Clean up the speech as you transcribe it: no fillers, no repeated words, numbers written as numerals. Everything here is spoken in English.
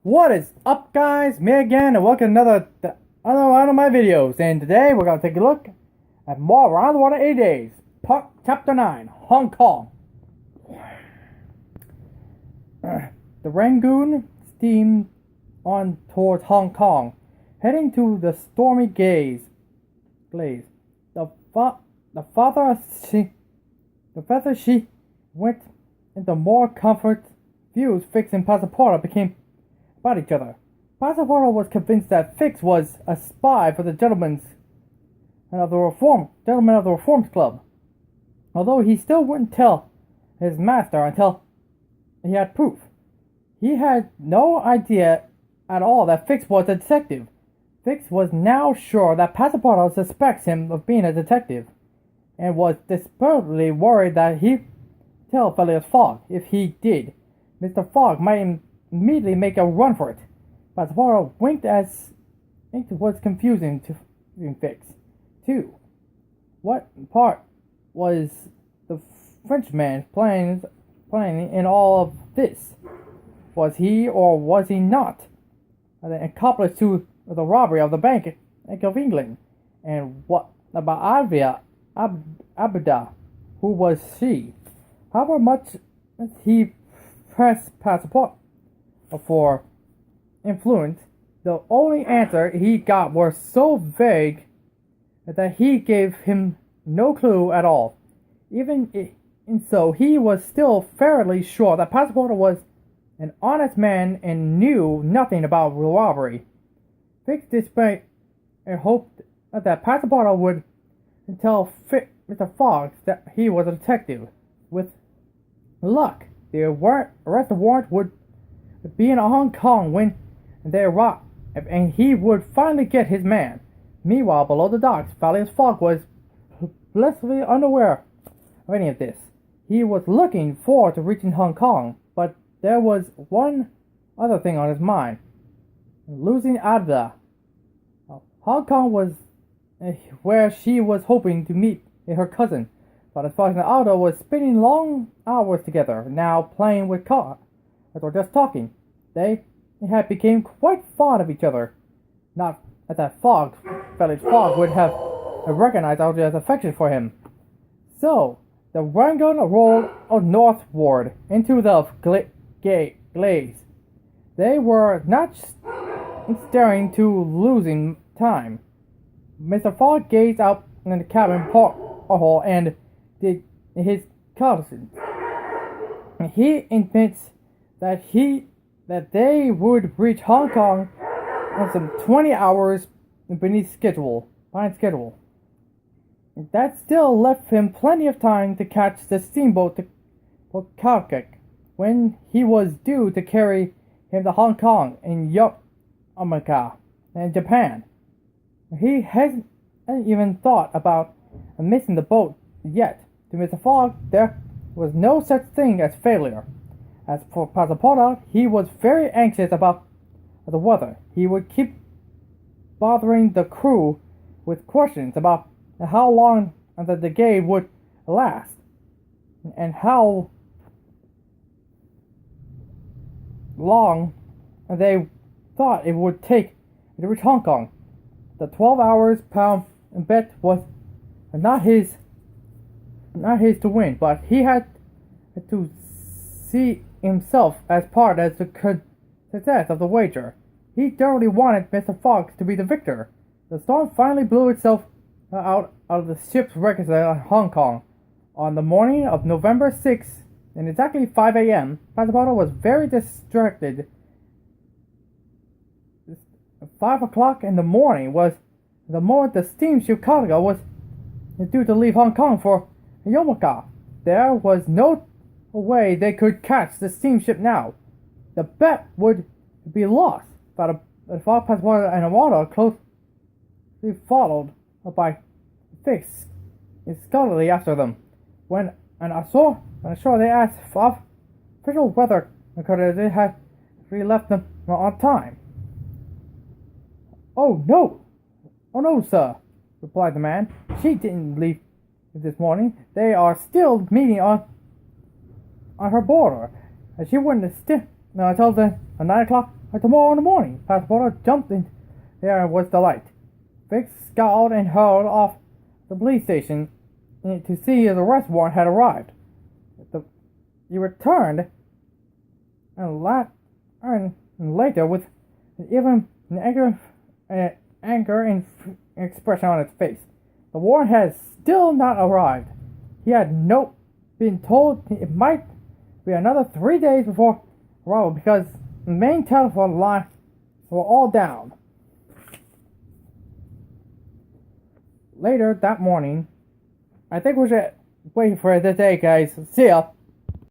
What is up, guys? Me again, and welcome to another one of my videos. And today we're gonna take a look at more Around the Water 80 Days, Part Chapter 9, Hong Kong. The Rangoon steamed on towards Hong Kong, heading to the stormy glaze. The further she went into more comfort, views Fix and Passapartout became about each other. Passapartout was convinced that Fix was a spy for the gentlemen of the Reforms Club, although he still wouldn't tell his master until he had proof. He had no idea at all that Fix was a detective. Fix was now sure that Passapartout suspects him of being a detective, and was desperately worried that he'd tell Phileas Fogg. If he did, Mr. Fogg might immediately make a run for it. Passapartout winked as it was confusing to Fix. 2. What part was the Frenchman playing in all of this? Was he or was he not an accomplice to the robbery of the Bank of England? And what about Abida? Who was she? However much he pressed Passapartout for influence, the only answer he got were so vague that he gave him no clue at all. Even so, he was still fairly sure that Passapartout was an honest man and knew nothing about robbery. Fix displayed and hoped that Passapartout would tell Mr. Fogg that he was a detective. With luck, the arrest warrant would be in Hong Kong when they arrived, and he would finally get his man. Meanwhile, below the docks, Phileas Fogg was blissfully unaware of any of this. He was looking forward to reaching Hong Kong, but there was one other thing on his mind: losing Ada. Hong Kong was where she was hoping to meet her cousin, but as Fogg and Ada was spending long hours together, now playing with cards or just talking. They had become quite fond of each other. Not that Phileas Fogg would have recognized Ada's affection for him. So, the Rangoon rolled northward into the glaze. They were not staring to losing time. Mr. Fogg gazed out in the cabin porthole and did his cognizance. He admits that they would reach Hong Kong in some 20 hours behind schedule. That still left him plenty of time to catch the steamboat to Calcutta, when he was due to carry him to Hong Kong and Yokohama and Japan. He hadn't even thought about missing the boat yet. To Mr. Fogg, there was no such thing as failure. As for Passapartout, he was very anxious about the weather. He would keep bothering the crew with questions about how long the gale would last, and how long they thought it would take to reach Hong Kong. The 12 hours pound bet was not his to win, but he had to see himself as part of the success of the wager. He thoroughly wanted Mr. Fogg to be the victor. The storm finally blew itself out of the ship's wreckage in Hong Kong. On the morning of November 6th, at exactly 5 a.m., Passapartout was very distracted. 5 o'clock in the morning was the moment the steamship Calcutta was due to leave Hong Kong for Yokohama. There was no way they could catch the steamship now. The bet would be lost. But Fogg, Passapartout, and Ada closely followed by Fix scuttily after them. When ashore they asked for official weather because they had left them on time. Oh no, sir," replied the man. "She didn't leave this morning. They are still meeting on her border, and she wouldn't Now I told them at 9 o'clock tomorrow in the morning. Passapartout jumped in there and was delighted. Fix scowled and hurled off the police station to see if the arrest warrant had arrived. He returned and later with even an anger expression on his face. The warrant had still not arrived. He had been told it might be another 3 days before arrival because the main telephone lines were all down. Later that morning, I think we should wait for the day, guys. See ya.